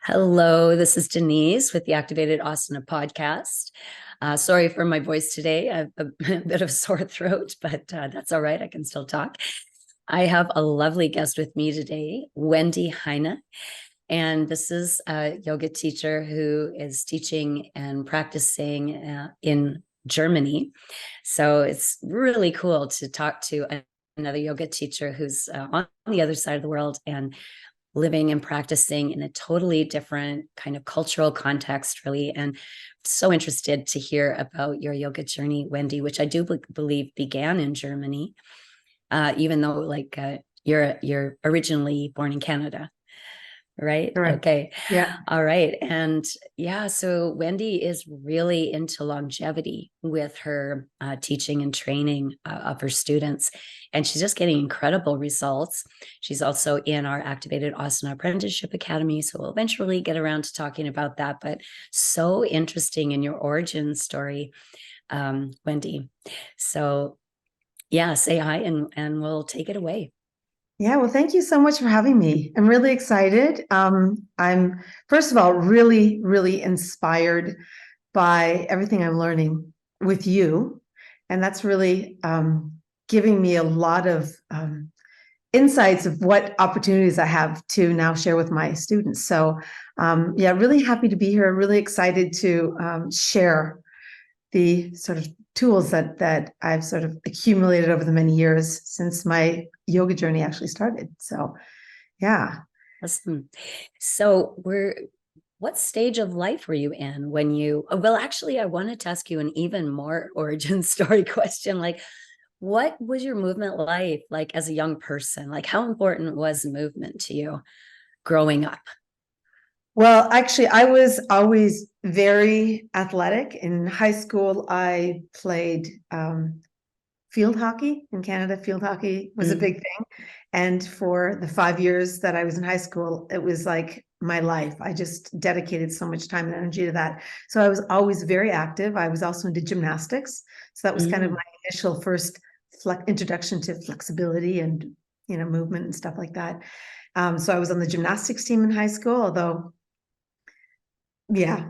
Hello, this is Denise with the Activated Asana podcast. Sorry for my voice today. I have a bit of a sore throat, but that's all right. I can still talk. I have a lovely guest with me today, Wendy Heine. And this is a yoga teacher who is teaching and practicing in Germany. So it's really cool to talk to another yoga teacher who's on the other side of the world and living and practicing in a totally different kind of cultural context, really. And so interested to hear about your yoga journey, Wendy, which I do believe began in Germany, even though you're originally born in Canada. Right. Correct. Okay. Yeah. All right. And yeah, so Wendy is really into longevity with her teaching and training of her students. And she's just getting incredible results. She's also in our Activated Asana Apprenticeship Academy. So we'll eventually get around to talking about that. But so interesting in your origin story, Wendy. So yeah, say hi and we'll take it away. Yeah. Well, thank you so much for having me. I'm really excited. I'm, first of all, really, really inspired by everything I'm learning with you. And that's really giving me a lot of insights of what opportunities I have to now share with my students. So, yeah, really happy to be here. Really excited to share the sort of tools that I've sort of accumulated over the many years since my yoga journey actually started. So, yeah. Awesome. So what stage of life were you in when well, actually, I wanted to ask you an even more origin story question. Like, what was your movement life like as a young person? Like, how important was movement to you growing up? Well, actually, I was always very athletic. In high school, I played field hockey in Canada. Field hockey was a big thing. And for the 5 years that I was in high school, it was like my life. I just dedicated so much time and energy to that. So I was always very active. I was also into gymnastics. So that was kind of my initial first introduction to flexibility and, movement and stuff like that. So I was on the gymnastics team in high school, although, yeah,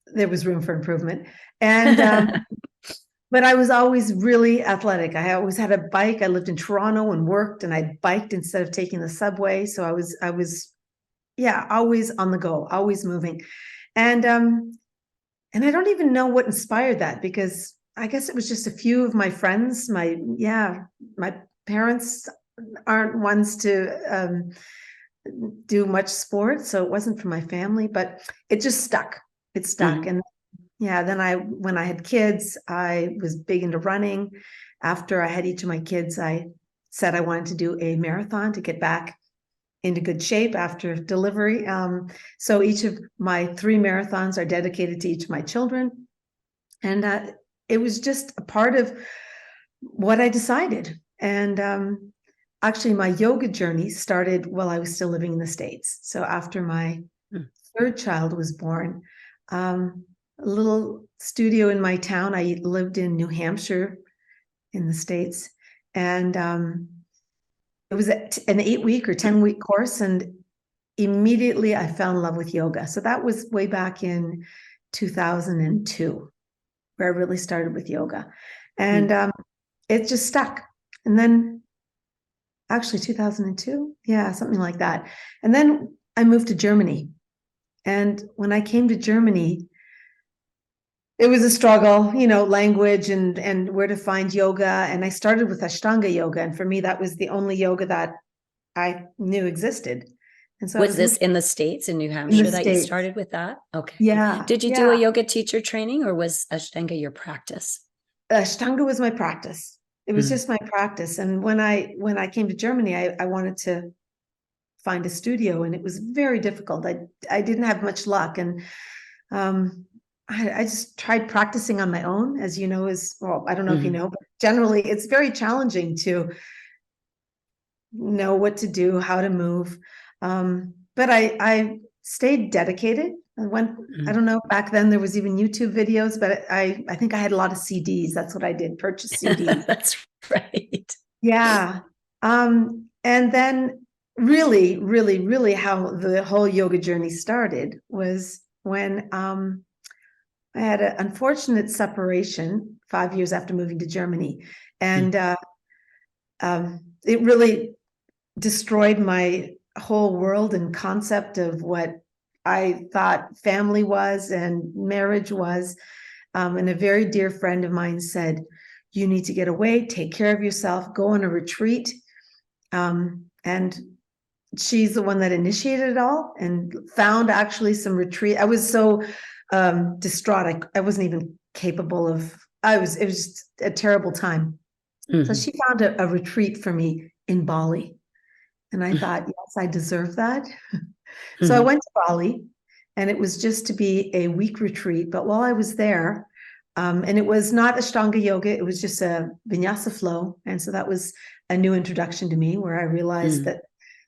there was room for improvement. And but I was always really athletic. I always had a bike. I lived in Toronto and worked, and I biked instead of taking the subway. So yeah, always on the go, always moving. And I don't even know what inspired that, because I guess it was just a few of my friends. My parents aren't ones to do much sports, so it wasn't for my family, but it just stuck. It stuck. And yeah, then when I had kids, I was big into running. After I had each of my kids, I said I wanted to do a marathon to get back into good shape after delivery. So each of my 3 marathons are dedicated to each of my children. And it was just a part of what I decided. And actually, my yoga journey started while I was still living in the States. So after my third child was born, a little studio in my town. I lived in New Hampshire in the States. And it was an 8-week or 10-week course. And immediately I fell in love with yoga. So that was way back in 2002, where I really started with yoga. And it just stuck. And then actually 2002, yeah, something like that. And then I moved to Germany. And when I came to Germany, it was a struggle, language and where to find yoga. And I started with Ashtanga yoga. And for me, that was the only yoga that I knew existed. And so Was this in the States, in New in the Hampshire, that you States. started with that? Okay. Yeah. Did you do a Yeah. yoga teacher training, or was Ashtanga your practice? Ashtanga was my practice. It was just my practice. And when I came to Germany, I wanted to find a studio, and it was very difficult. I didn't have much luck. And I just tried practicing on my own, as you know, well, I don't know if you know, but generally it's very challenging to know what to do, how to move. But I stayed dedicated. I don't know, back then there was even YouTube videos, but I think I had a lot of CDs. That's what I did, purchase CDs. That's right. Yeah. And then really, really, really how the whole yoga journey started was when I had an unfortunate separation 5 years after moving to Germany. And it really destroyed my whole world and concept of what I thought family was and marriage was. And a very dear friend of mine said, you need to get away, take care of yourself, go on a retreat. And she's the one that initiated it all and found actually some retreat. I was so distraught. I wasn't even capable of, it was just a terrible time. So she found a retreat for me in Bali. And I thought, yes, I deserve that. So I went to Bali, and it was just to be a week retreat. But while I was there, and it was not Ashtanga yoga, it was just a vinyasa flow. And so that was a new introduction to me, where I realized that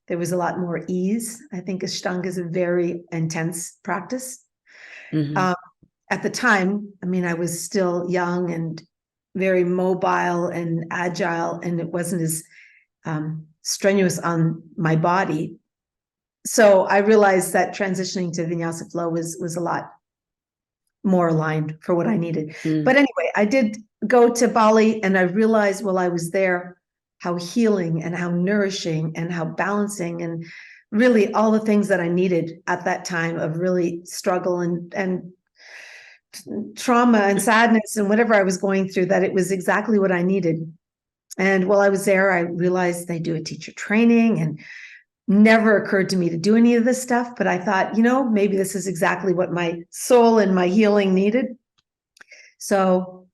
there was a lot more ease. I think Ashtanga is a very intense practice. At the time, I mean, I was still young and very mobile and agile, and it wasn't as strenuous on my body. So I realized that transitioning to vinyasa flow was a lot more aligned for what I needed. But anyway, I did go to Bali, and I realized while I was there how healing and how nourishing and how balancing and really all the things that I needed at that time of really struggle and trauma and sadness and whatever I was going through, that it was exactly what I needed. And while I was there, I realized they do a teacher training, and never occurred to me to do any of this stuff. But I thought, maybe this is exactly what my soul and my healing needed. So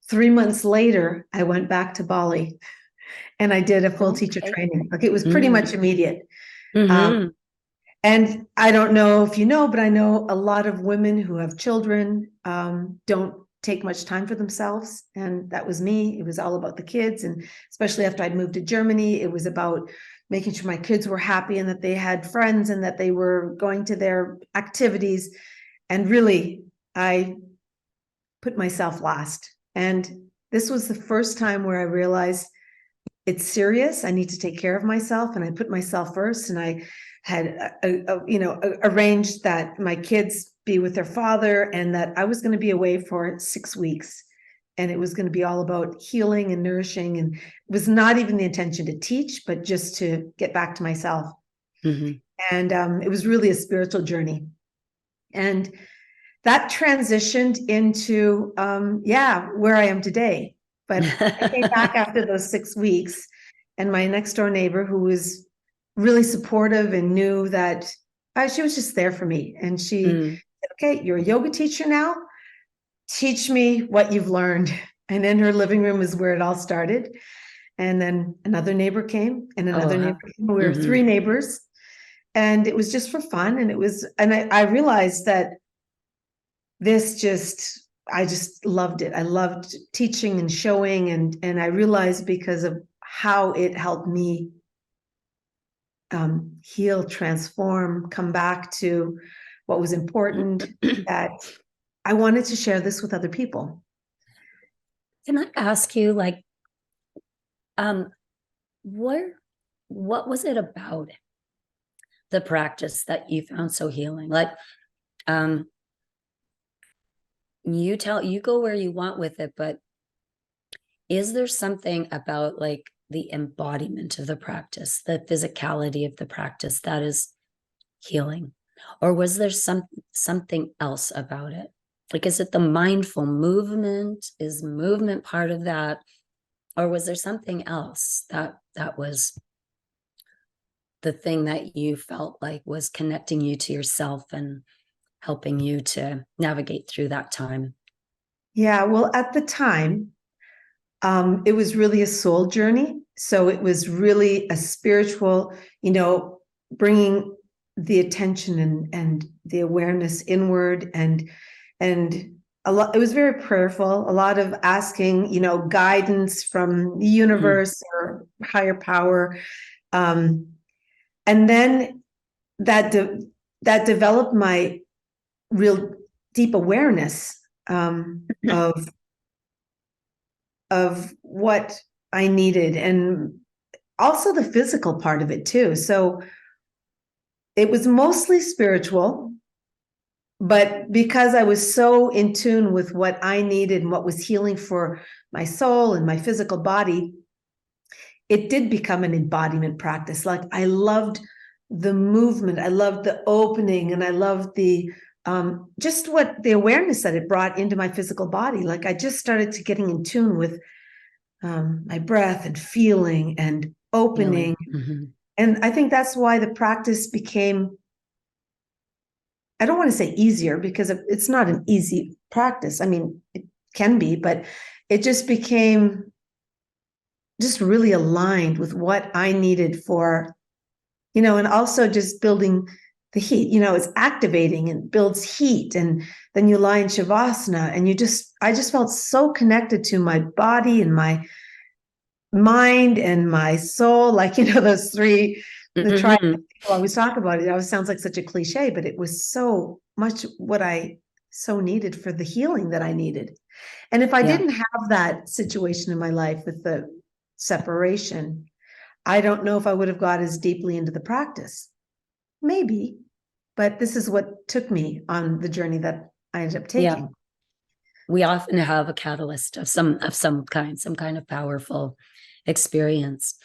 3 months later, I went back to Bali and I did a full teacher training. Like, it was pretty much immediate. And I don't know if you know, but I know a lot of women who have children don't take much time for themselves. And that was me. It was all about the kids. And especially after I'd moved to Germany, it was about making sure my kids were happy and that they had friends and that they were going to their activities. And really, I put myself last. And this was the first time where I realized it's serious. I need to take care of myself. And I put myself first. And I had, arranged that my kids be with their father and that I was going to be away for 6 weeks. And it was going to be all about healing and nourishing. And it was not even the intention to teach, but just to get back to myself. And it was really a spiritual journey. And that transitioned into, where I am today. But I came back after those 6 weeks, and my next door neighbor, who was really supportive and knew that she was just there for me. And she said, okay, you're a yoga teacher now. Teach me what you've learned. And in her living room is where it all started. And then another neighbor came, and another neighbor came. We were 3 neighbors, and it was just for fun. And I realized that I just loved it. I loved teaching and showing. And I realized, because of how it helped me heal, transform, come back to what was important, that I wanted to share this with other people. Can I ask you, what was it about the practice that you found so healing? You go where you want with it, but is there something about the embodiment of the practice, the physicality of the practice, that is healing? Or was there something else about it? Is it the mindful movement? Is movement part of that? Or was there something else that was the thing that you felt like was connecting you to yourself and helping you to navigate through that time? Yeah, well, at the time, it was really a soul journey. So it was really a spiritual, bringing the attention and the awareness inward, and a lot. It was very prayerful. A lot of asking, guidance from the universe or higher power, and then that developed my real deep awareness of what I needed, and also the physical part of it too. So it was mostly spiritual, but because I was so in tune with what I needed and what was healing for my soul and my physical body, it did become an embodiment practice. Like I loved the movement, I loved the opening, and I loved the just what the awareness that it brought into my physical body. Like I just started to getting in tune with my breath and feeling and opening. Mm-hmm. And I think that's why the practice became, I don't want to say easier, because it's not an easy practice. I mean, it can be, but it just became just really aligned with what I needed for, and also just building the heat, it's activating and builds heat. And then you lie in Shavasana and I just felt so connected to my body and my mind and my soul. Like, those three, the triad people always talk about. It always sounds like such a cliche, but it was so much what I so needed for the healing that I needed. And if I didn't have that situation in my life with the separation, I don't know if I would have got as deeply into the practice. Maybe, but this is what took me on the journey that I ended up taking. Yeah. We often have a catalyst of some kind, some kind of powerful experience.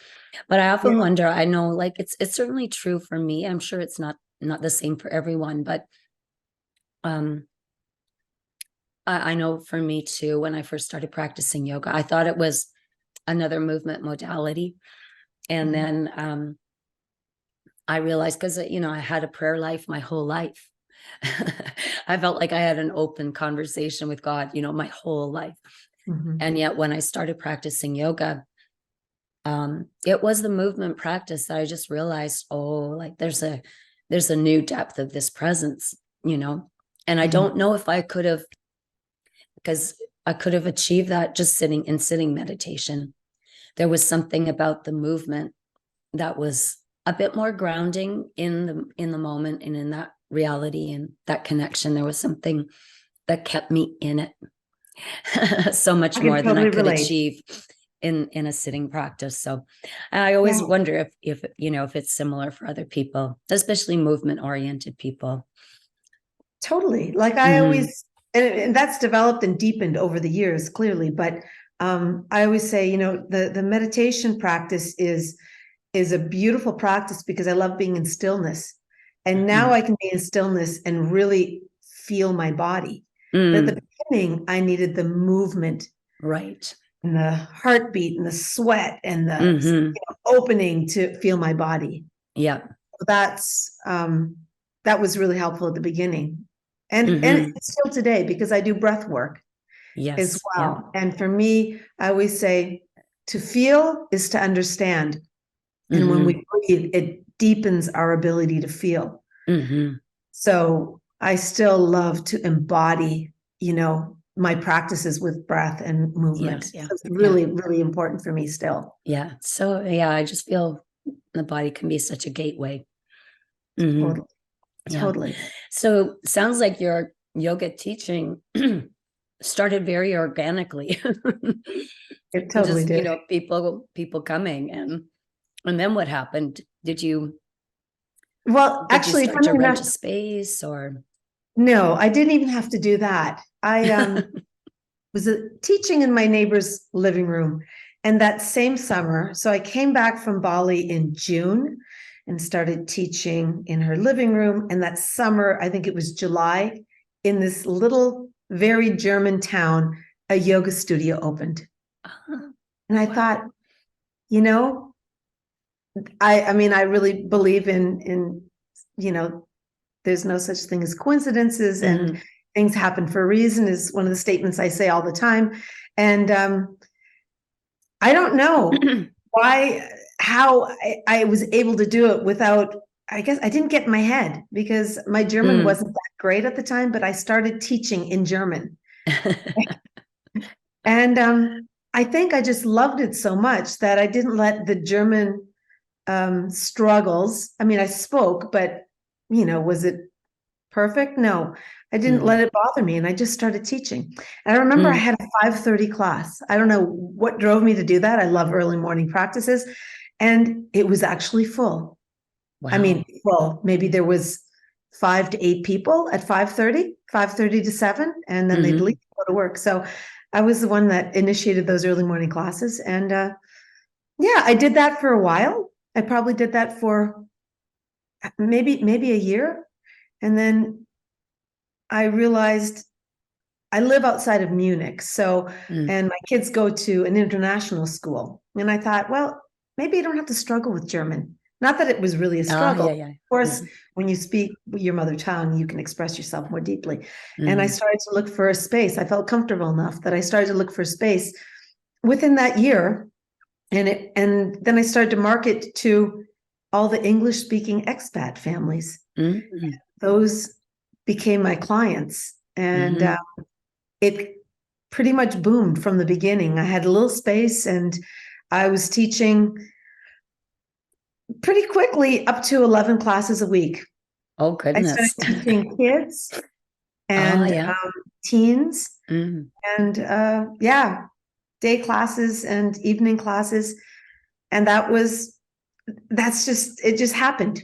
But I often wonder, I know like it's certainly true for me. I'm sure it's not the same for everyone, but I know for me too, when I first started practicing yoga, I thought it was another movement modality. And then I realized, because, I had a prayer life my whole life. I felt like I had an open conversation with God, my whole life. And yet when I started practicing yoga, it was the movement practice that I just realized, like there's a new depth of this presence, and I don't know if I could have, because I could have achieved that just sitting meditation. There was something about the movement that was a bit more grounding in the moment and in that reality and that connection. There was something that kept me in it so much more than I could achieve in a sitting practice. So I always wonder if it's similar for other people, especially movement oriented people. Totally. Like I always, and that's developed and deepened over the years, clearly. But I always say, the meditation practice is a beautiful practice because I love being in stillness. And now I can be in stillness and really feel my body. But at the beginning, I needed the movement. Right. And the heartbeat and the sweat and the opening to feel my body. Yeah. That's that was really helpful at the beginning. And it's still today, because I do breath work as well. Yeah. And for me, I always say to feel is to understand. And when we breathe, it deepens our ability to feel. So I still love to embody, my practices with breath and movement. So it's really, really important for me still. Yeah. So I just feel the body can be such a gateway. Totally. So sounds like your yoga teaching started very organically. It totally just, did. People coming, and then what happened? Did you? Well, actually, you start to rent a space, or? No, I didn't even have to do that. I was teaching in my neighbor's living room, and that same summer, so I came back from Bali in June and started teaching in her living room. And that summer, I think it was July, in this little, very German town, a yoga studio opened. And I thought, I mean, I really believe in there's no such thing as coincidences, and things happen for a reason is one of the statements I say all the time. And I don't know how I was able to do it without, I guess I didn't get in my head, because my German wasn't that great at the time, but I started teaching in German. And I think I just loved it so much that I didn't let the German struggles. I mean, I spoke, but was it perfect? No, I didn't let it bother me. And I just started teaching. And I remember I had a 5:30 class. I don't know what drove me to do that. I love early morning practices. And it was actually full. I mean, Wow. well, maybe there was 5 to 8 people at 5:30 to 7, and then they'd leave Hmm. to go to work. So I was the one that initiated those early morning classes. And yeah, I did that for a while. I probably did that for maybe a year. And then I realized I live outside of Munich. So, Mm. and my kids go to an international school. And I thought, well, maybe I don't have to struggle with German. Not that it was really a Ah, struggle. yeah, Of yeah. course, Hmm. when you speak your mother tongue, you can express yourself more deeply. And I Hmm. started to look for a space. I felt comfortable enough that I started to look for a space within that year. And then I started to market to all the English speaking expat families. Hmm. Those became my clients. And Hmm. it pretty much boomed from the beginning. I had a little space and I was teaching pretty quickly up to 11 classes a week. Oh, I started goodness. teaching kids Ah, and yeah. teens Mm. and yeah, day classes and evening classes. And it just happened.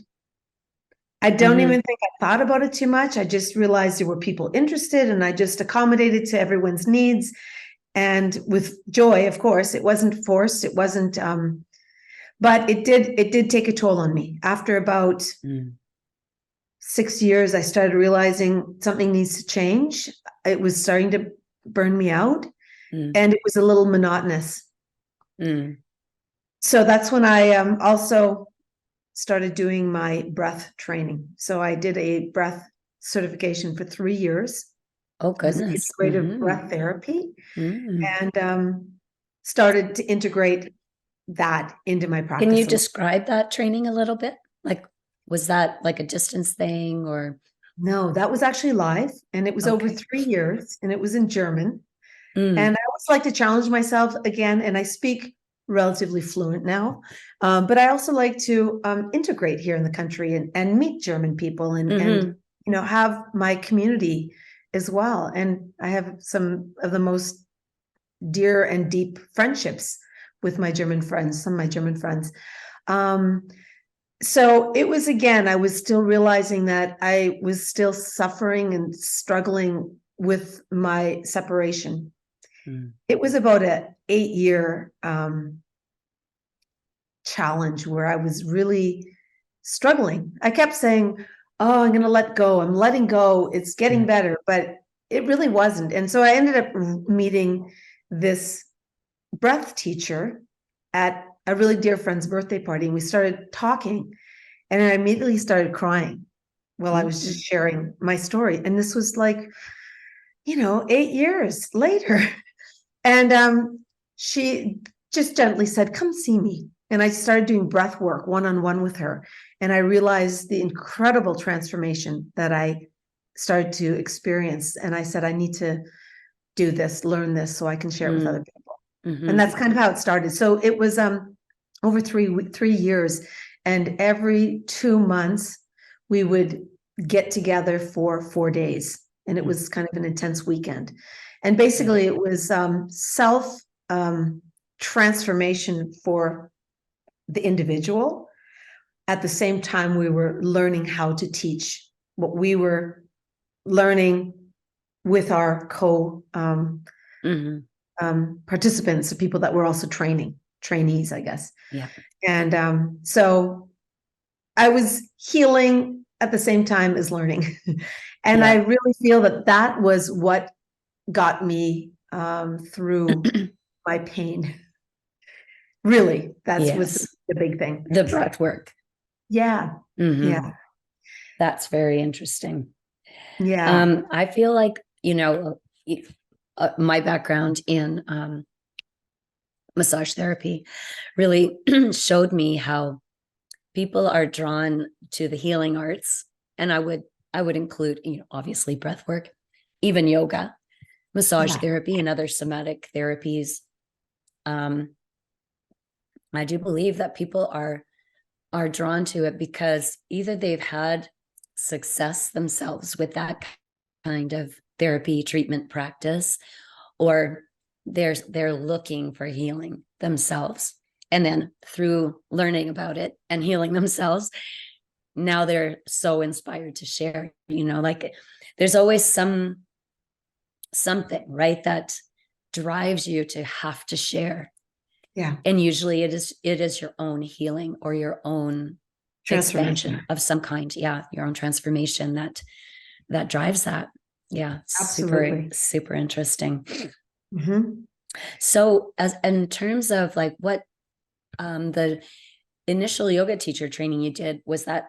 I don't Hmm. even think I thought about it too much. I just realized there were people interested and I just accommodated to everyone's needs. And with joy, of course, it wasn't forced. It wasn't, but it did take a toll on me. After about Mm. 6 years, I started realizing something needs to change. It was starting to burn me out Mm. and it was a little monotonous. Mm. So that's when I also started doing my breath training. So I did a breath certification for 3 years. Oh, It was goodness. integrative Hmm. breath therapy Mm. and started to integrate that into my Can you practice. describe that training a little bit? Like, was that like a distance thing or? No, that was actually live and it was over Okay. 3 years and it was in German. Mm. And I always like to challenge myself again, and I speak relatively fluent now. But I also like to integrate here in the country and meet German people and Hmm. have my community as well. And I have some of the most dear and deep friendships with my German friends, some of my German friends. Um, so it was, again, I was still realizing that I was still suffering and struggling with my separation. Mm. It was about an 8 year challenge where I was really struggling. I kept saying, oh, I'm going to let go. I'm letting go. It's getting Mm. better, but it really wasn't. And so I ended up meeting this breath teacher at a really dear friend's birthday party. And we started talking and I immediately started crying while I was just Mm. sharing my story. And this was like, 8 years later. And she just gently said, come see me. And I started doing breath work one-on-one with her. And I realized the incredible transformation that I started to experience. And I said, I need to do this, learn this so I can share it with other Mm. people. And Hmm. that's kind of how it started. So it was over 3 years. And every 2 months, we would get together for 4 days. And it was kind of an intense weekend. And Yeah. basically, it was self transformation for the individual. At the same time, we were learning how to teach what we were learning with our Hmm. participants, the people that were also trainees, I guess. Yeah. And so I was healing at the same time as learning. And I Yeah. really feel that that was what got me through my pain. Really, that was Yes. the big thing. The breath work. Yeah, Hmm. yeah, That's very interesting. yeah, I feel like, my background in massage therapy really showed me how people are drawn to the healing arts. And I would include, obviously breath work, even yoga, massage yeah. therapy, and other somatic therapies. Um, I do believe that people are drawn to it because either they've had success themselves with that kind of therapy treatment practice, or they're looking for healing themselves, and then through learning about it and healing themselves, now they're so inspired to share, like there's always something, right, that drives you to have to share. Yeah. And usually it is your own healing or your own expansion of some kind. Yeah. Your own transformation that drives that. Yeah. Absolutely. Super interesting. Mm-hmm. So as in terms of like what the initial yoga teacher training you did, was that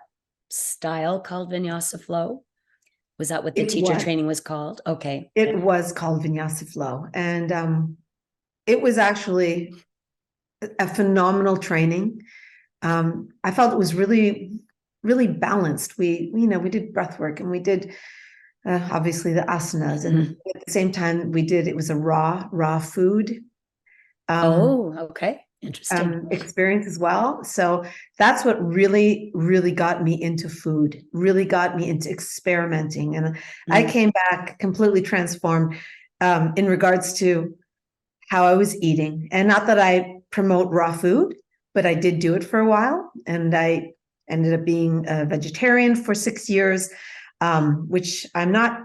style called Vinyasa Flow? Was that what the teacher training was called? Okay. It was called Vinyasa Flow. And it was actually a phenomenal training. I felt it was really, really balanced. We did breath work, and we did obviously the asanas. And at the same time it was a raw food. Okay. Interesting. Experience as well. So that's what really, really got me into food, really got me into experimenting. And I came back completely transformed in regards to how I was eating. And not that I promote raw food, but I did do it for a while. And I ended up being a vegetarian for 6 years, which I'm not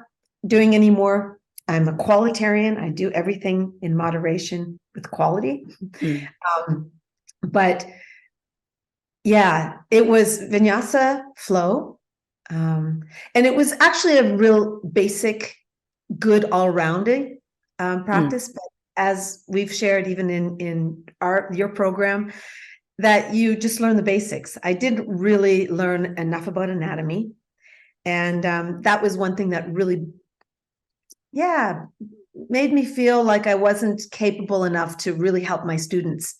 doing anymore. I'm a qualitarian. I do everything in moderation with quality. But yeah, it was Vinyasa Flow. And it was actually a real basic, good all-rounding practice. But as we've shared even in your program, that you just learn the basics. I didn't really learn enough about anatomy. And that was one thing that really, made me feel like I wasn't capable enough to really help my students.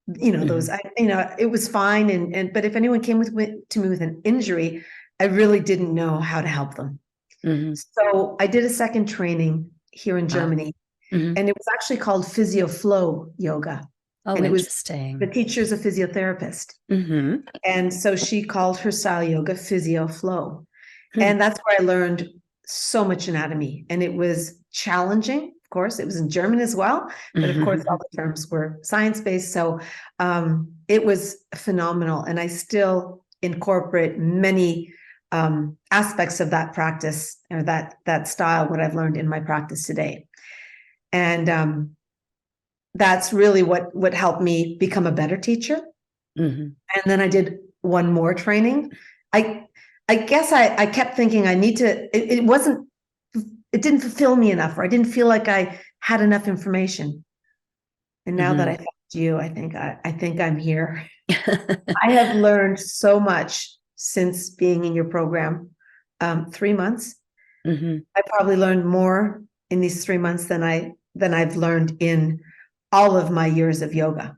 It was fine. But if anyone came to me with an injury, I really didn't know how to help them. So I did a second training here in Germany, and it was actually called Physio Flow Yoga. Oh, and interesting. The teacher's a physiotherapist. And so she called her style yoga Physio Flow. And that's where I learned so much anatomy. And it was challenging. Of course, it was in German as well. But of course, all the terms were science-based. So it was phenomenal. And I still incorporate many aspects of that practice, or that style, what I've learned in my practice today. And that's really what helped me become a better teacher. And then I did one more training. I guess I kept thinking I need to, it didn't fulfill me enough, or I didn't feel like I had enough information. And now that I found you, I think I'm here. I have learned so much since being in your program. 3 months. I probably learned more in these 3 months than I've learned in all of my years of yoga.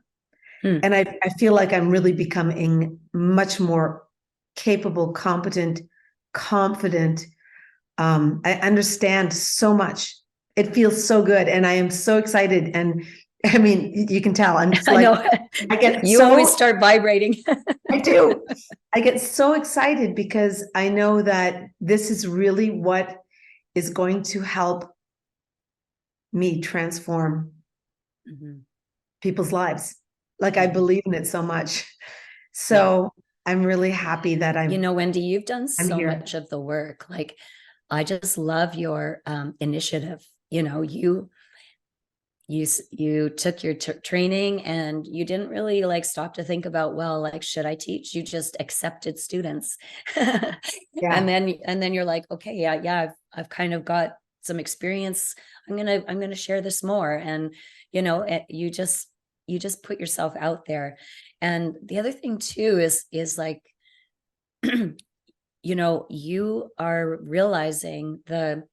And I feel like I'm really becoming much more capable, competent, confident. I understand so much. It feels so good. And I am so excited. And I mean, you can tell I'm just like, I get you always start vibrating. I do. I get so excited because I know that this is really what is going to help me transform people's lives. Like, I believe in it so much. So I'm really happy that Wendy, you've done so much of the work. Like, I just love your initiative. You took your training, and you didn't really like stop to think about, well, like, should I teach? You just accepted students. And then you're like, okay, I've kind of got some experience. I'm gonna share this more. And you just put yourself out there. And the other thing too is like, you are realizing the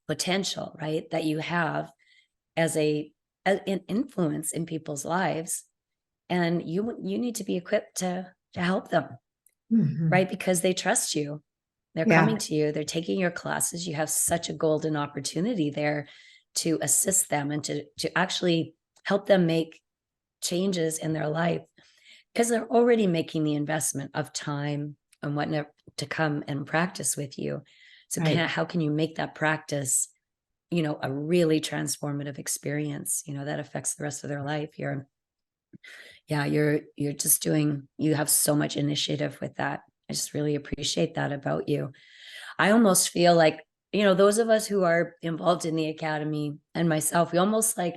potential, right, that you have as an influence in people's lives, and you need to be equipped to help them, right? Because they trust you. They're coming to you. They're taking your classes. You have such a golden opportunity there to assist them and to actually help them make changes in their life, because they're already making the investment of time and whatnot to come and practice with you. So how can you make that practice, a really transformative experience, that affects the rest of their life? You're just you have so much initiative with that. I just really appreciate that about you. I almost feel like, those of us who are involved in the academy and myself, we almost like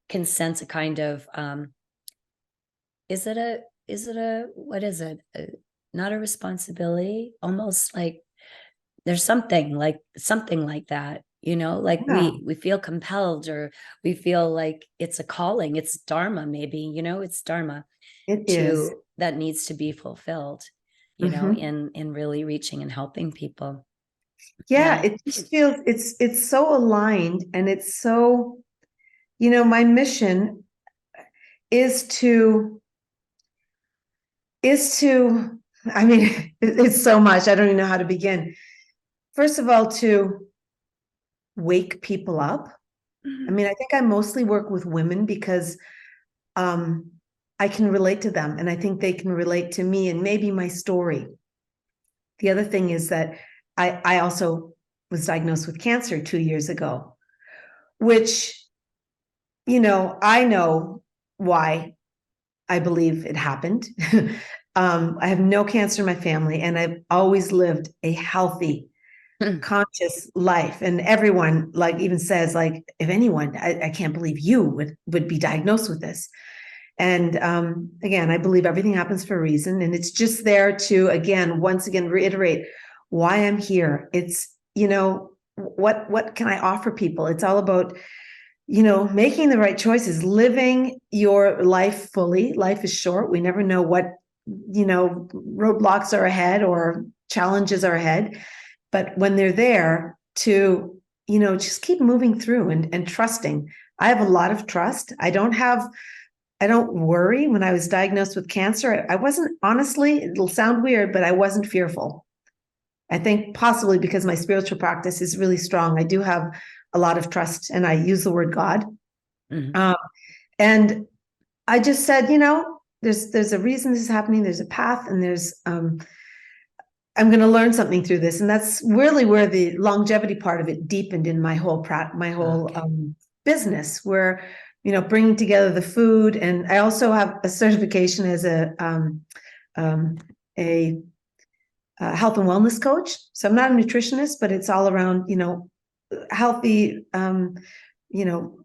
can sense a kind of, what is it? Not a responsibility, almost like there's something like that, like Yeah, we feel compelled, or we feel like it's a calling, it's dharma, maybe, it's dharma it is. that needs to be fulfilled, Mhm. in really reaching and helping people. Yeah, Yeah. it just feels it's so aligned, and it's so, my mission is to is to, I mean, it's so much. I don't even know how to begin. First of all, to wake people up. I Mhm. mean, I think I mostly work with women because um, I can relate to them, and I think they can relate to me and maybe my story. The other thing is that I also was diagnosed with cancer 2 years ago, which, I know why I believe it happened. I have no cancer in my family, and I've always lived a healthy, conscious life. And everyone, like, even says, like, if anyone, I can't believe you would be diagnosed with this. And again, I believe everything happens for a reason, and it's just there to, again, once again, reiterate why I'm here. It's, what can I offer people? It's all about, making the right choices, living your life fully. Life is short. We never know what, roadblocks are ahead or challenges are ahead. But when they're there, to, just keep moving through and trusting. I have a lot of trust. I don't worry. When I was diagnosed with cancer, I wasn't, honestly, it'll sound weird, but I wasn't fearful. I think possibly because my spiritual practice is really strong. I do have a lot of trust, and I use the word God. Mhm. Um, and I just said, there's a reason this is happening. There's a path, and I'm going to learn something through this. And that's really where the longevity part of it deepened in my whole Okay. business, where, bringing together the food. And I also have a certification as um, a health and wellness coach. So I'm not a nutritionist, but it's all around, healthy, you know,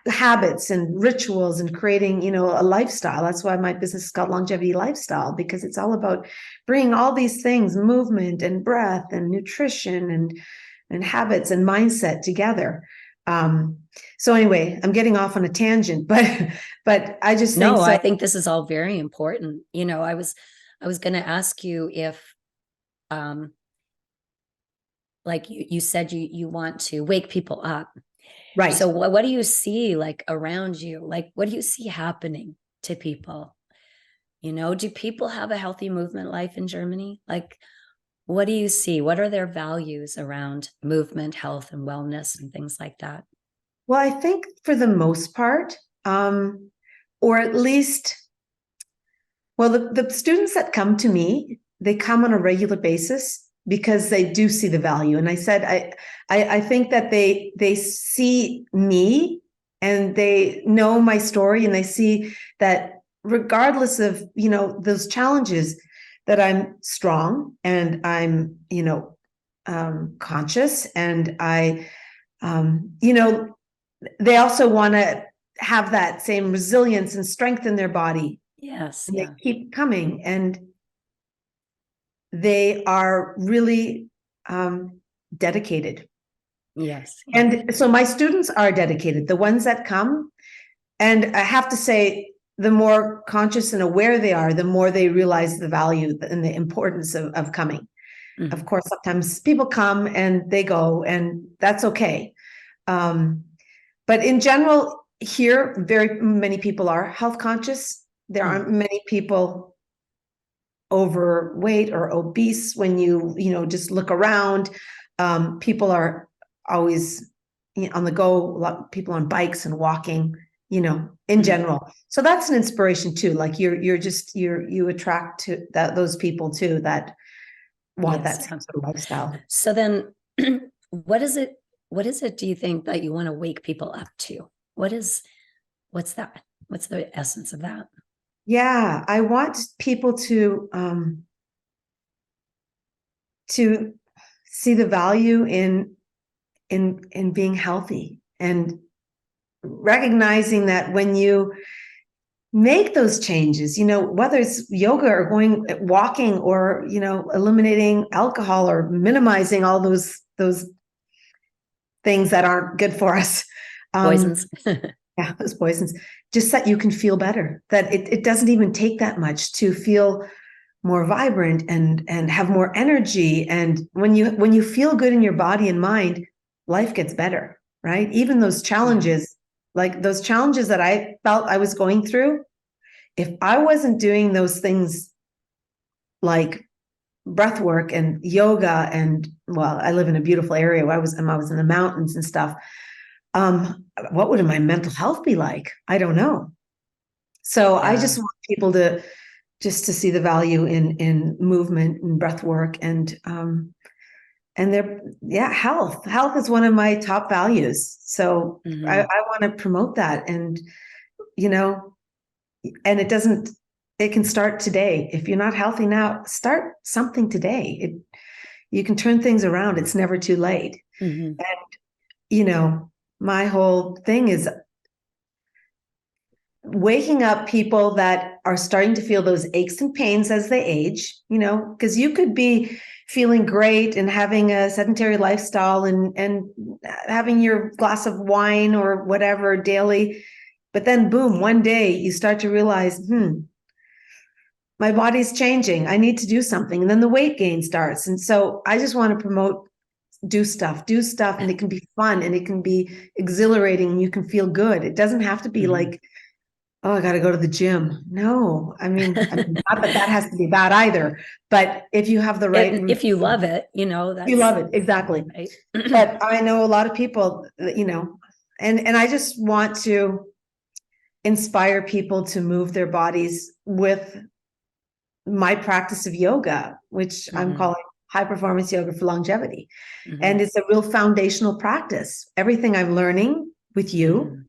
habits and rituals, and creating, a lifestyle. That's why my business is called Longevity Lifestyle, because it's all about bringing all these things, movement and breath and nutrition and habits and mindset together. Um, so anyway, I'm getting off on a tangent, but I just think No, I so. think this is all very important. I was going to ask you if, um, like you said, you want to wake people up. Right. So what do you see like around you? Like, what do you see happening to people? Do people have a healthy movement life in Germany? Like, what do you see? What are their values around movement, health, and wellness and things like that? Well, I think for the most part, or at least, well, the students that come to me, they come on a regular basis because they do see the value. And I said, I think that they see me, and they know my story, and they see that regardless of, those challenges, that I'm strong, and I'm, conscious, and they also want to have that same resilience and strength in their body, Yes, and they yeah. keep coming, and they are really dedicated. Yes, yeah. And so my students are dedicated, the ones that come. And I have to say, the more conscious and aware they are, the more they realize the value and the importance of coming. Of Mhm. course, sometimes people come and they go, and that's okay. Um, but in general, here, very many people are health conscious. There aren't many people overweight or obese when just look around. People are always on the go. A lot of people on bikes and walking, in Mhm. general. So that's an inspiration too. Like you attract to those people too that want Yes, that same yeah. sort of lifestyle. So then, what is it? What is it? Do you think that you want to wake people up to? What's that? What's the essence of that? Yeah, I want people to to see the value in being healthy, and recognizing that when you make those changes, whether it's yoga or walking, or, eliminating alcohol or minimizing all those things that aren't good for us. Poisons. Yeah, those poisons, just that you can feel better, that it doesn't even take that much to feel more vibrant and have more energy. And when you feel good in your body and mind, life gets better, right? Even those challenges, like those challenges that I felt I was going through, if I wasn't doing those things like breath work and yoga, and well, I live in a beautiful area where I was in the mountains and stuff. What would my mental health be like? I don't know. So I just want people to see the value in movement and breath work, and health is one of my top values. So I want to promote that, and and it can start today. If you're not healthy now, start something today. You can turn things around. It's never too late. And my whole thing is waking up people that are starting to feel those aches and pains as they age, because you could be feeling great and having a sedentary lifestyle and having your glass of wine or whatever daily. But then boom, one day you start to realize, my body's changing. I need to do something. And then the weight gain starts. And so I just want to promote do stuff, and it can be fun, and it can be exhilarating, and you can feel good. It doesn't have to be like, oh, I got to go to the gym. No, I mean, not that has to be bad either. But if you have the right, if you love it, that's, you love it. Exactly. Right. But I know a lot of people, and I just want to inspire people to move their bodies with my practice of yoga, which I'm calling high performance yoga for longevity. And it's a real foundational practice. Everything I'm learning with you.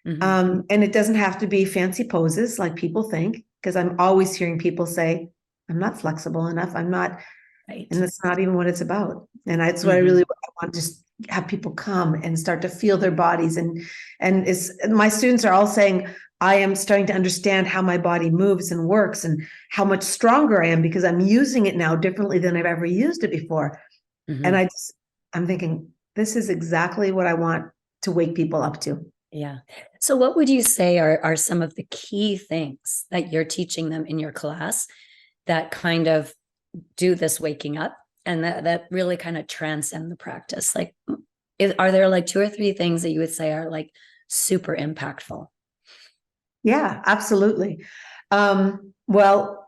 And it doesn't have to be fancy poses like people think, because I'm always hearing people say, I'm not flexible enough. I'm not, and that's not even what it's about. And that's what I really want to just have people come and start to feel their bodies. And my students are all saying, I am starting to understand how my body moves and works, and how much stronger I am because I'm using it now differently than I've ever used it before. And I'm thinking, this is exactly what I want to wake people up to. Yeah. So what would you say are some of the key things that you're teaching them in your class that kind of do this waking up, and that really kind of transcend the practice? Like, are there like 2 or 3 things that you would say are like super impactful? Yeah, absolutely. Well,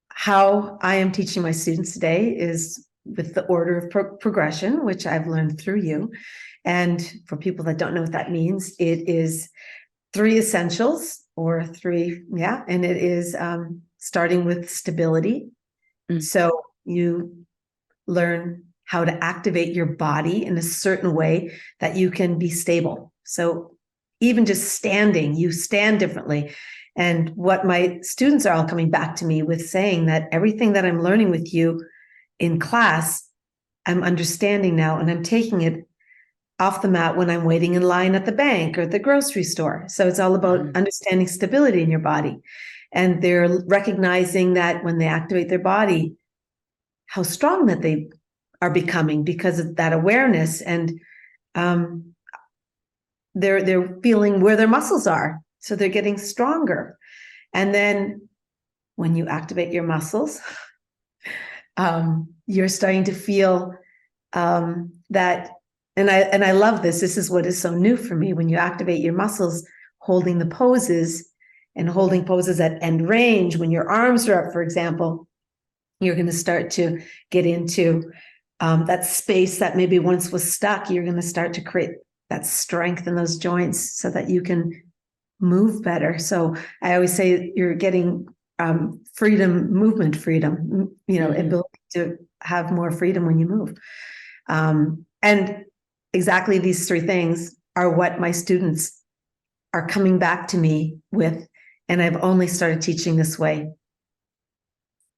how I am teaching my students today is with the order of progression, which I've learned through you. And for people that don't know what that means, it is 3 essentials, or 3. Yeah. And it is starting with stability. So you learn how to activate your body in a certain way that you can be stable. So even just standing, you stand differently. And what my students are all coming back to me with, saying that everything that I'm learning with you in class, I'm understanding now, and I'm taking it off the mat when I'm waiting in line at the bank or the grocery store. So it's all about understanding stability in your body. And they're recognizing that when they activate their body, how strong that they are becoming because of that awareness. And they're feeling where their muscles are. So they're getting stronger. And then when you activate your muscles, you're starting to feel that, and I love this. This is what is so new for me. When you activate your muscles, holding the poses and holding poses at end range, when your arms are up, for example, you're going to start to get into that space that maybe once was stuck. You're going to start to create that strength in those joints so that you can move better. So I always say you're getting freedom, movement freedom, ability to have more freedom when you move. And exactly these 3 things are what my students are coming back to me with. And I've only started teaching this way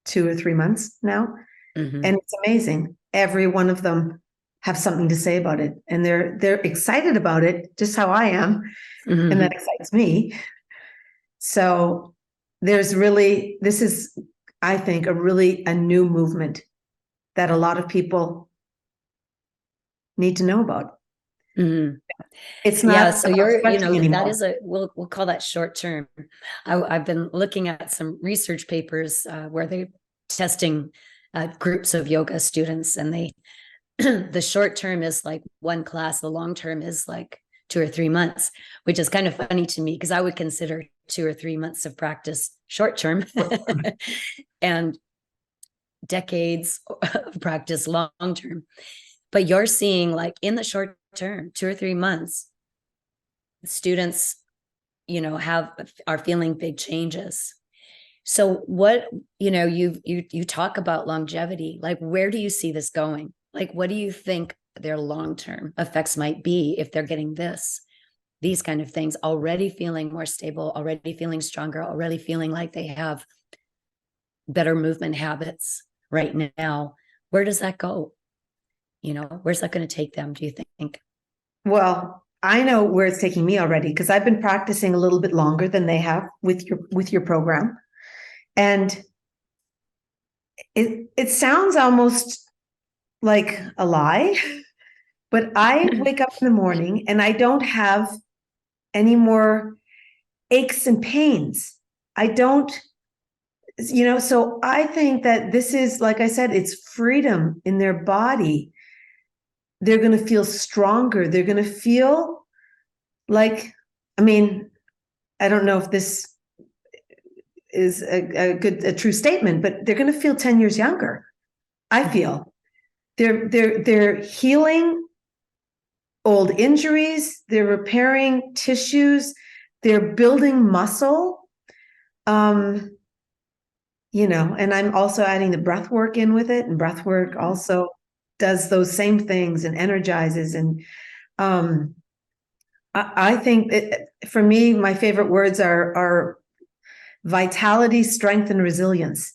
2 or 3 months now. Mhm. And it's amazing. Every one of them have something to say about it, and they're excited about it, just how I am, and that Mhm. excites me. So this is, I think, a new movement that a lot of people need to know about. Mhm. It's Yeah, not so about you're, stretching that anymore. is we'll call that short term. I've been looking at some research papers where they're testing groups of yoga students, and they the short term is like one class, the long term is like 2 or 3 months, which is kind of funny to me because I would consider 2 or 3 months of practice short term and decades of practice long term. But you're seeing like in the short term, 2 or 3 months, students, have are feeling big changes. So what, you talk about longevity, like where do you see this going? Like what do you think their long-term effects might be if they're getting these kind of things, already feeling more stable, already feeling stronger, already feeling like they have better movement habits right now? Where does that go? Where's that going to take them, do you think? Well, I know where it's taking me already because I've been practicing a little bit longer than they have with your program. And it sounds almost like a lie, but I wake up in the morning and I don't have any more aches and pains. I don't, so I think that this is, like I said, it's freedom in their body. They're going to feel stronger. They're going to feel like, I mean, I don't know if this is a true statement, but they're going to feel 10 years younger. I feel they're healing old injuries, they're repairing tissues, they're building muscle. Um, and I'm also adding the breath work in with it, and breath work also does those same things and energizes. And I think for me, my favorite words are vitality, strength, and resilience.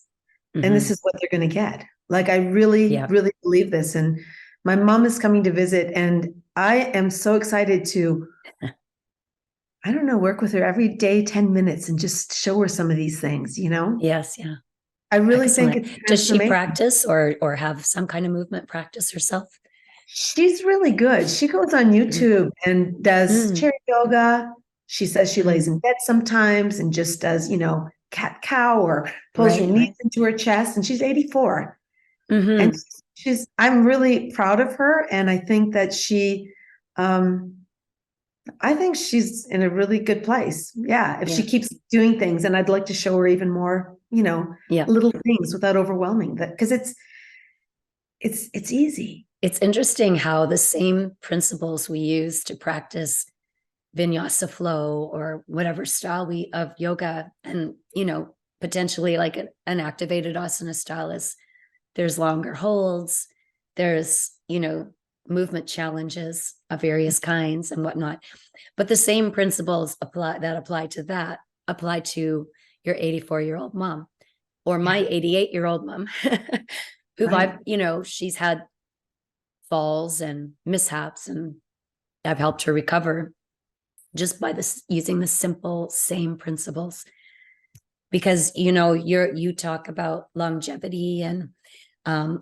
And this Mm-hmm. is what they're going to get. Like, I really, Yeah. really believe this. And my mom is coming to visit, and I am so excited to, I don't know, work with her every day, 10 minutes, and just show her some of these things, Yes. Yeah. I really think Excellent. it's Does she transformation. practice or have some kind of movement practice herself? She's really good. She goes on YouTube and does Mm-hmm. chair yoga. She says she lays Mm-hmm. in bed sometimes and just does, cat cow or pulls her Right. knees Right. into her chest. And she's 84. And Mm-hmm. I'm really proud of her. And I think that um, I think she's in a really good place. Yeah. If she Yeah. keeps doing things, and I'd like to show her even more, Yeah. little things without overwhelming that, because it's easy. It's interesting how the same principles we use to practice vinyasa flow or whatever style of yoga, and potentially like an activated asana style, is there's longer holds, there's movement challenges of various kinds and whatnot, but the same principles apply to that, apply to your 84-year-old mom or my Yeah. 88-year-old mom who Right. she's had falls and mishaps, and I've helped her recover just by this, using the simple same principles. Because you talk about longevity and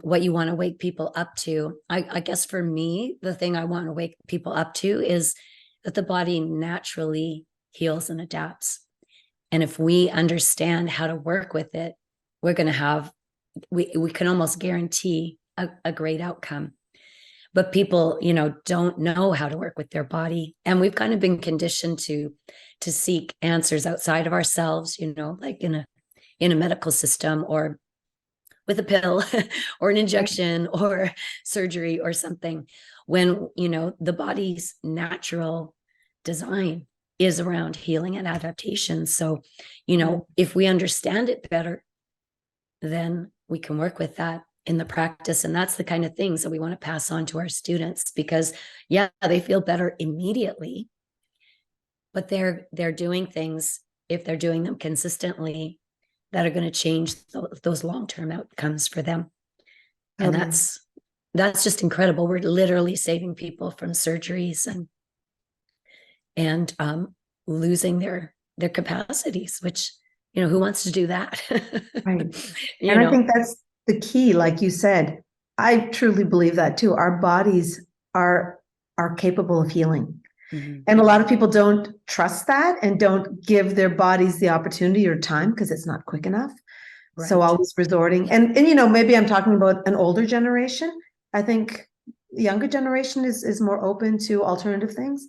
what you want to wake people up to. I guess for me, the thing I want to wake people up to is that the body naturally heals and adapts, and if we understand how to work with it, we're going to have, we can almost guarantee a great outcome. But people don't know how to work with their body, and we've kind of been conditioned to seek answers outside of ourselves, like in a medical system, or with a pill or an injection or surgery or something, when the body's natural design is around healing and adaptation. So if we understand it better, then we can work with that in the practice. And that's the kind of things that we want to pass on to our students, because yeah, they feel better immediately, but they're doing things, if they're doing them consistently, that are going to change those long-term outcomes for them. And Totally. that's just incredible. We're literally saving people from surgeries and losing their capacities, which, who wants to do that? Right. you And I know think that's the key, like you said. I truly believe that too. Our bodies are capable of healing. Mhm. And a lot of people don't trust that and don't give their bodies the opportunity or time because it's not quick enough. So Right. always resorting. And maybe I'm talking about an older generation. I think the younger generation is more open to alternative things.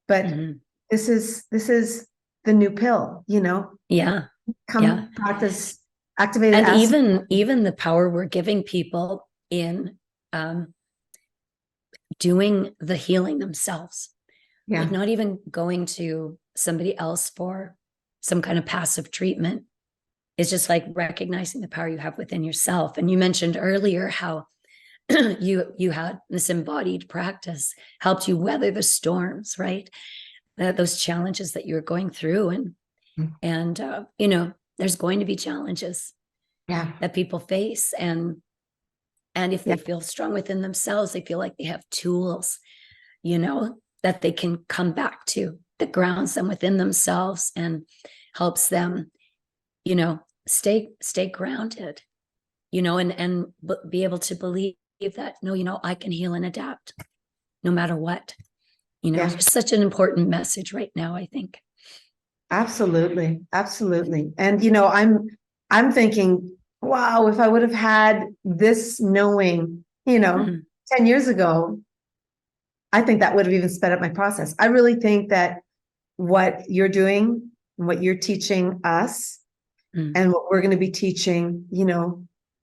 But Mhm. this is the new pill, Yeah. Yeah. come practice activated And asana. even the power we're giving people in um, doing the healing themselves, like Yeah. not even going to somebody else for some kind of passive treatment. It's just like recognizing the power you have within yourself. And you mentioned earlier how you had this embodied practice helped you weather the storms, right? Those challenges that you're going through, and there's going to be challenges Yeah. that people face, and if Yeah. they feel strong within themselves, they feel like they have tools, that they can come back to, that grounds them within themselves and helps them, stay grounded, and be able to believe that, no, I can heal and adapt no matter what. Yeah. It's such an important message right now, I think. Absolutely. Absolutely. And I'm thinking, wow, if I would have had this knowing, Mhm. 10 years ago, I think that would have even sped up my process. I really think that what you're doing, what you're teaching us, Mhm. and what we're going to be teaching,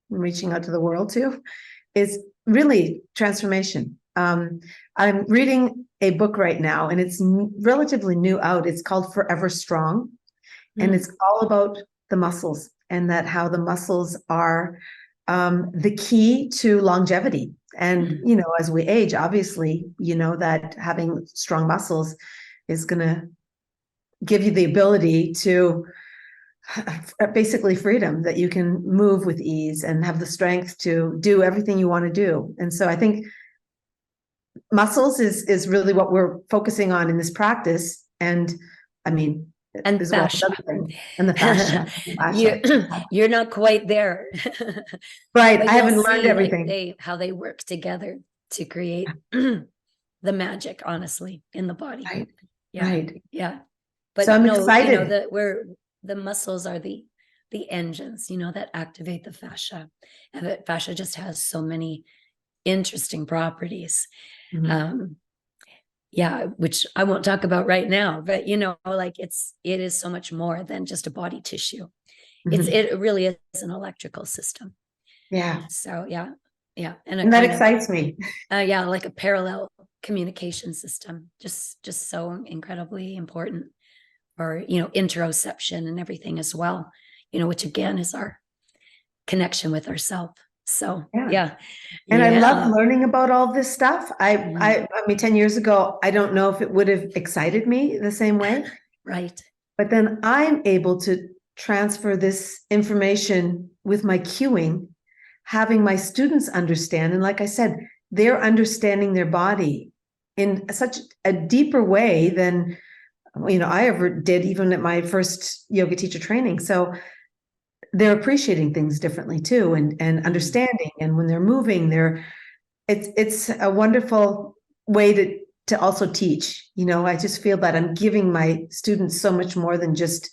reaching out to the world too, is really transformation. I'm reading a book right now, and it's relatively new out. It's called Forever Strong, and Mhm. it's all about the muscles and that how the muscles are the key to longevity. And Mhm. as we age, obviously, that having strong muscles is going to give you the ability to basically freedom, that you can move with ease and have the strength to do everything you want to do. And so I think muscles is really what we're focusing on in this practice. And I mean, And as well as fascia. other things. And the fascia. you Fascia. you're not quite there. Right. But I you'll haven't learned see, like, everything. how they work together to create the magic, honestly, in the body. Right. Yeah. Right. Yeah. So But I'm no, excited. the muscles are the engines, that activate the fascia. And that fascia just has so many interesting properties. Mhm. Um, yeah, which I won't talk about right now, but like it is so much more than just a body tissue. Mhm. It really is an electrical system. Yeah. So yeah, yeah, and a And that kind of excites me. yeah, like a parallel communication system, just so incredibly important for interoception and everything as well. Which again is our connection with ourself. So Yeah. yeah, And I love yeah. learning about all this stuff. Mhm. I mean, 10 years ago, I don't know if it would have excited me the same way, Right. but then I'm able to transfer this information with my cueing, having my students understand. And like I said, they're understanding their body in such a deeper way than, I ever did, even at my first yoga teacher training. So they're appreciating things differently too, and Mhm. understanding. And when they're moving, it's a wonderful way to also teach. I just feel that I'm giving my students so much more than just,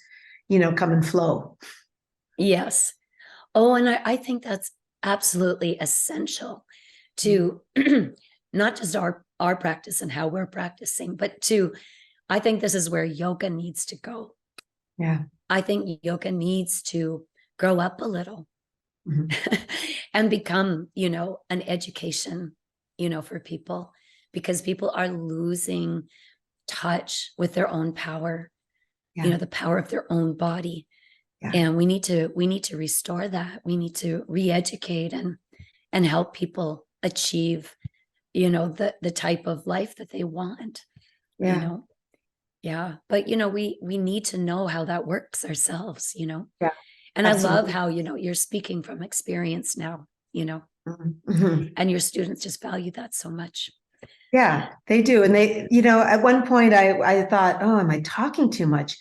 come and flow. Yes. Oh, and I think that's absolutely essential to not just our practice and how we're practicing, but to I think this is where yoga needs to go. Yeah. I think yoga needs to grow up a little Mhm. and become, an education, for people, because people are losing touch with their own power, Yeah. the power of their own body. Yeah. And we need to restore that. We need to re-educate and help people achieve, the type of life that they want, you Yeah. know. Yeah. But we need to know how that works ourselves. Yeah. And I love Absolutely. how, you're speaking from experience now, Mhm. And your students just value that so much. Yeah, they do. And they, at one point I thought, oh, am I talking too much?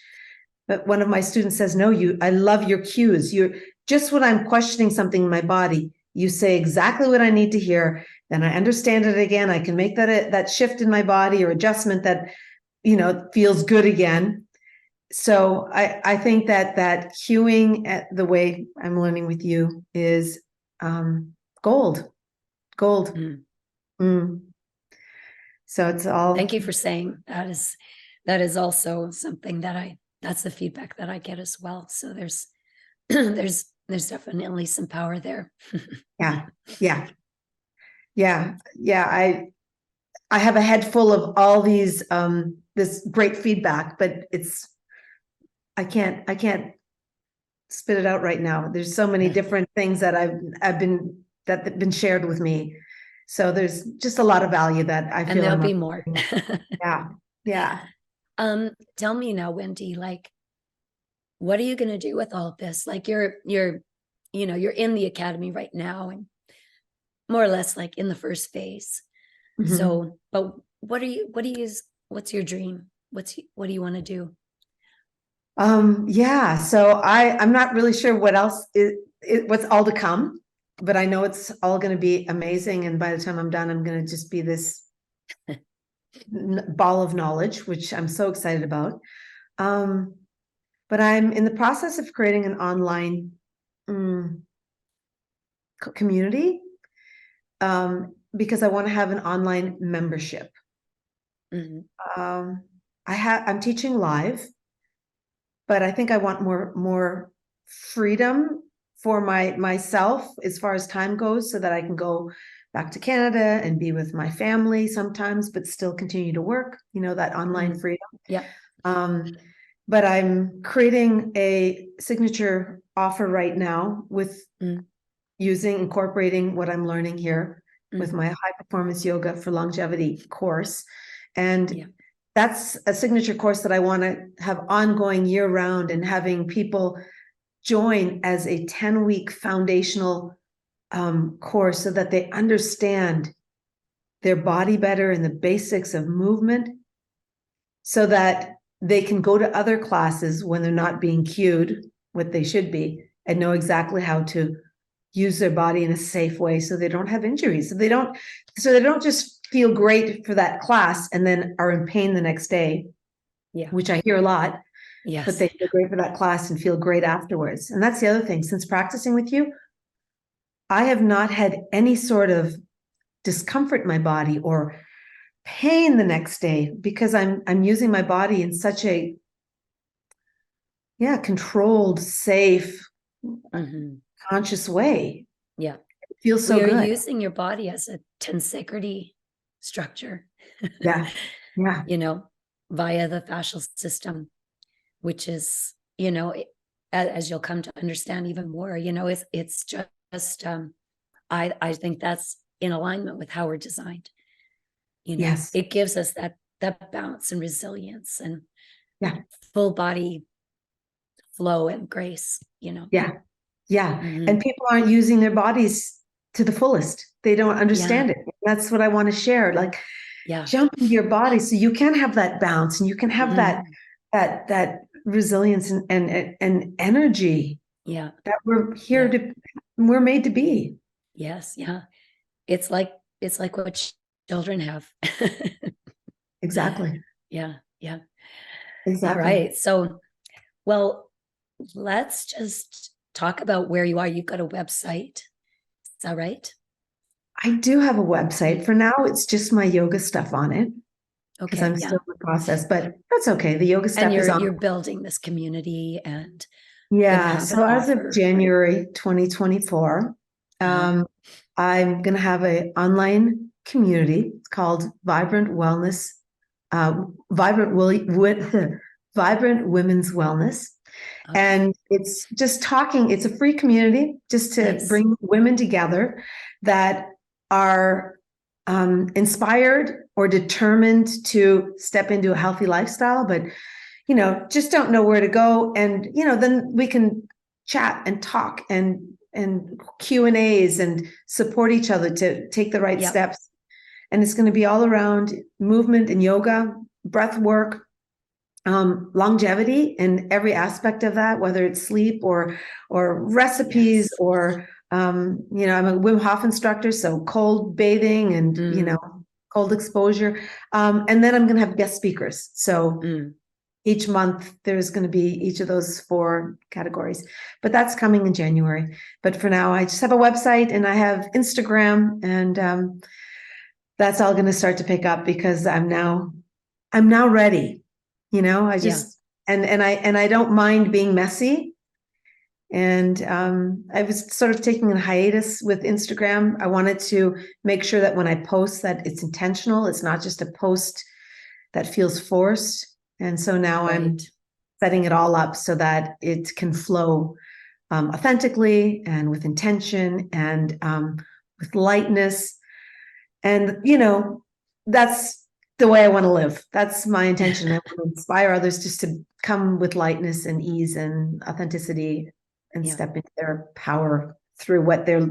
But one of my students says, no, I love your cues. You're just when I'm questioning something in my body, you say exactly what I need to hear. Then I understand it again. I can make that shift in my body or adjustment that, feels good again. So I think that cueing at the way I'm learning with you is gold. Mm. Mm. So it's all. Thank you for saying that is also something that's the feedback that I get as well. So there's there's definitely some power there. Yeah. Yeah. Yeah. Yeah. I have a head full of all these this great feedback, but I can't spit it out right now. There's so many different things that have been shared with me. So there's just a lot of value that I feel. And there'll be more. Yeah. Yeah. Tell me now, Wendy, like, what are you going to do with all of this? Like you're in the academy right now and more or less like in the first phase. Mhm. So, but what's your dream? What do you want to do? Yeah. So I'm not really sure what else what's all to come, but I know it's all going to be amazing. And by the time I'm done, I'm going to just be this ball of knowledge, which I'm so excited about. But I'm in the process of creating an online community because I want to have an online membership. Mm-hmm. I'm teaching live, but I think I want more freedom for myself as far as time goes, so that I can go back to Canada and be with my family sometimes, but still continue to work. That online freedom. Yeah. But I'm creating a signature offer right now with incorporating what I'm learning here with my high performance yoga for longevity course. And that's a signature course that I want to have ongoing year round, and having people join as a 10-week foundational course so that they understand their body better and the basics of movement, so that they can go to other classes when they're not being cued what they should be, and know exactly how to use their body in a safe way so they don't have injuries. So they don't just feel great for that class and then are in pain the next day, which I hear a lot. Yes. But they feel great for that class and feel great afterwards. And that's the other thing. Since practicing with you, I have not had any sort of discomfort in my body or pain the next day, because I'm using my body in such a controlled, safe, conscious way. Yeah. It feels so good. You're using your body as a tensegrity structure. Yeah. Yeah. Via the fascial system, which is, as you'll come to understand even more, it's just, I think that's in alignment with how we're designed. Yes. It gives us that balance and resilience and full body flow and grace, Yeah. And people aren't using their bodies to the fullest. They don't understand it. That's what I want to share. Like, jump into your body so you can have that balance, and you can have that resilience and energy. Yeah. That we're made to be. Yes. Yeah. It's like what children have. Exactly. Yeah. Yeah. Exactly. All right. So, well, let's just talk about where you are. You've got a website. Is that right? I do have a website. For now, it's just my yoga stuff on it, because I'm still in the process, but that's okay. The yoga stuff is on. You're building this community and so as of January 2024, I'm going to have an online community. It's called Vibrant Wellness, Vibrant Women's Wellness. Okay. And it's just talking, it's a free community just to bring women together that are inspired or determined to step into a healthy lifestyle, but just don't know where to go. And then we can chat and talk and and Q&As and support each other to take the right Yep. steps. And it's going to be all around movement and yoga, breath work, longevity in every aspect of that, whether it's sleep or recipes, Yes. or I'm a Wim Hof instructor, so cold bathing and cold exposure. And then I'm going to have guest speakers. So each month there's going to be each of those 4 categories, but that's coming in January. But for now, I just have a website and I have Instagram, and that's all going to start to pick up because I'm now ready. I just, and I don't mind being messy. And I was sort of taking a hiatus with Instagram. I wanted to make sure that when I post that it's intentional. It's not just a post that feels forced. And so now I'm setting it all up so that it can flow authentically and with intention and with lightness. And, that's the way I want to live. That's my intention. I want to inspire others just to come with lightness and ease and authenticity and step into their power through what they're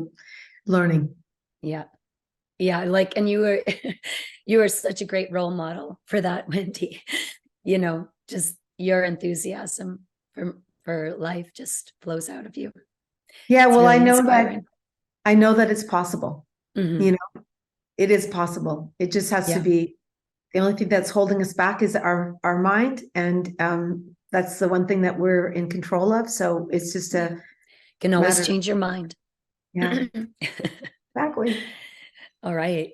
learning. Yeah. And you were such a great role model for that, Wendy. Just your enthusiasm for life just flows out of you. Yeah, it's well, really I know that it's possible. Mm-hmm. It is possible. It just has to be. The only thing that's holding us back is our mind, and that's the one thing that we're in control of. So it's just can always change your mind. Yeah, exactly. All right.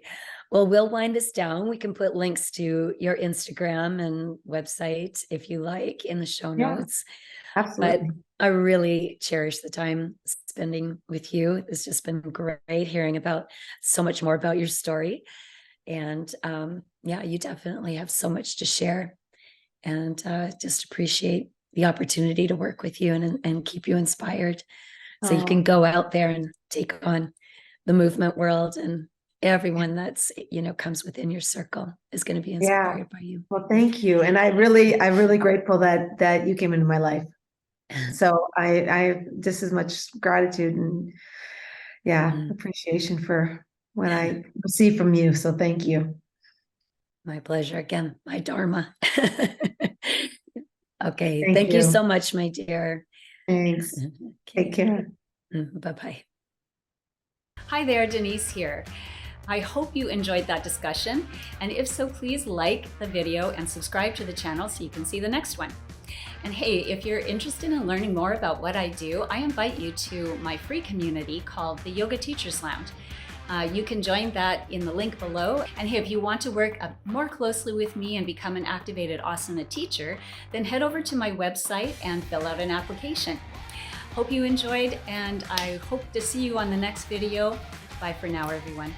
Well, we'll wind this down. We can put links to your Instagram and website if you like in the show notes. Absolutely. But I really cherish the time spending with you. It's just been great hearing about so much more about your story. And you definitely have so much to share, and just appreciate the opportunity to work with you and keep you inspired so you can go out there and take on the movement world, and everyone that's comes within your circle is going to be inspired by you. Well, thank you. And I'm really grateful that you came into my life. So I just as much gratitude and appreciation for what I receive from you. So thank you. My pleasure. Again, my dharma. Okay. Thank you you so much, my dear. Thanks. Okay. Take care. Bye-bye. Hi there, Denise here. I hope you enjoyed that discussion. And if so, please like the video and subscribe to the channel so you can see the next one. And hey, if you're interested in learning more about what I do, I invite you to my free community called the Yoga Teachers Lounge. You can join that in the link below. And hey, if you want to work more closely with me and become an Activated Asana teacher, then head over to my website and fill out an application. Hope you enjoyed, and I hope to see you on the next video. Bye for now, everyone.